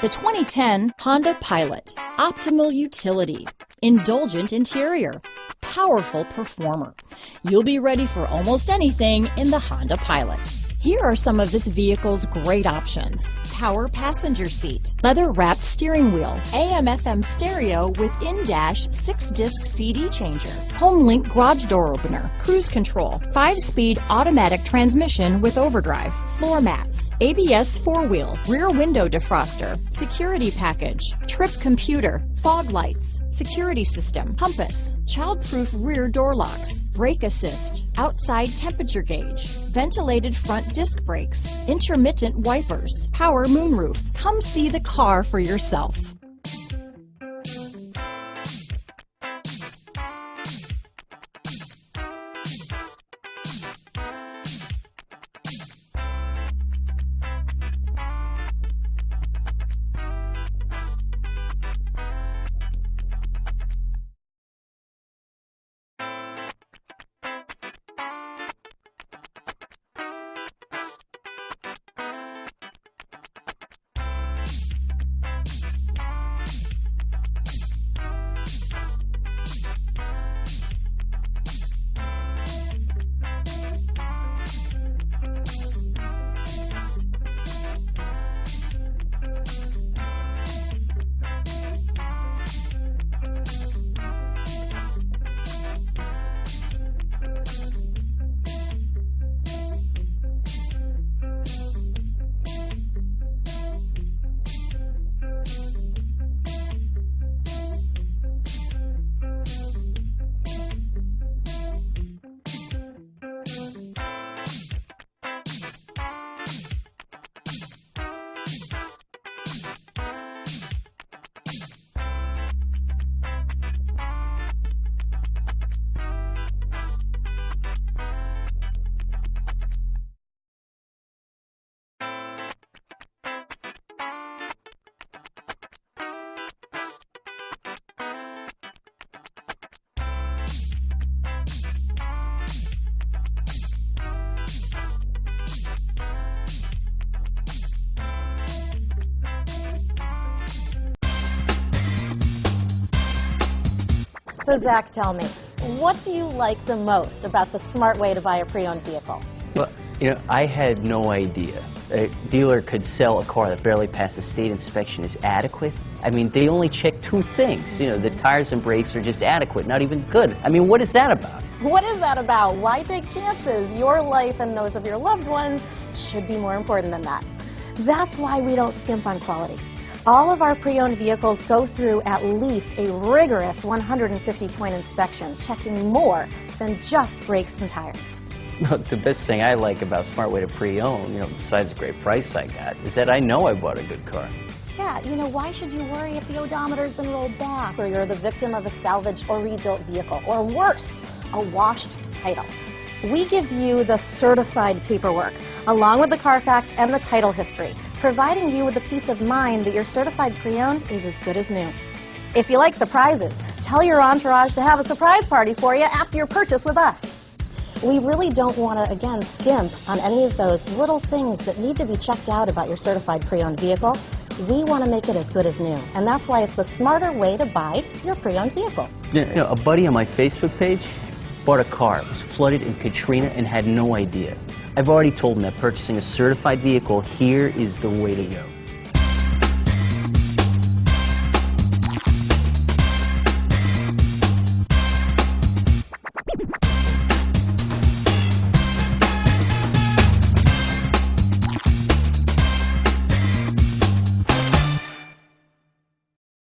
The 2010 Honda Pilot. Optimal utility, indulgent interior, powerful performer. You'll be ready for almost anything in the Honda Pilot. Here are some of this vehicle's great options: power passenger seat, leather-wrapped steering wheel, AM/FM stereo with in-dash 6-disc CD changer, home-link garage door opener, cruise control, 5-speed automatic transmission with overdrive, floor mats, ABS 4-wheel, rear window defroster, security package, trip computer, fog lights, security system, compass, child-proof rear door locks, brake assist, outside temperature gauge, ventilated front disc brakes, intermittent wipers, power moonroof. Come see the car for yourself. So Zach, tell me, what do you like the most about the smart way to buy a pre-owned vehicle? Well, I had no idea a dealer could sell a car that barely passed the state inspection as adequate. I mean, they only check 2 things. The tires and brakes are just adequate, not even good. I mean, what is that about? What is that about? Why take chances? Your life and those of your loved ones should be more important than that. That's why we don't skimp on quality. All of our pre-owned vehicles go through at least a rigorous 150-point inspection, checking more than just brakes and tires. The best thing I like about Smart Way to Pre-Own, besides the great price I got, is that I know I bought a good car. Yeah, why should you worry if the odometer's been rolled back, or you're the victim of a salvaged or rebuilt vehicle, or worse, a washed title? We give you the certified paperwork, along with the Carfax and the title history, providing you with the peace of mind that your certified pre-owned is as good as new. If you like surprises, tell your entourage to have a surprise party for you after your purchase with us. We really don't want to, again, skimp on any of those little things that need to be checked out about your certified pre-owned vehicle. We want to make it as good as new, and that's why it's the smarter way to buy your pre-owned vehicle. A buddy on my Facebook page bought a car. It was flooded in Katrina and had no idea. I've already told him that purchasing a certified vehicle here is the way to go.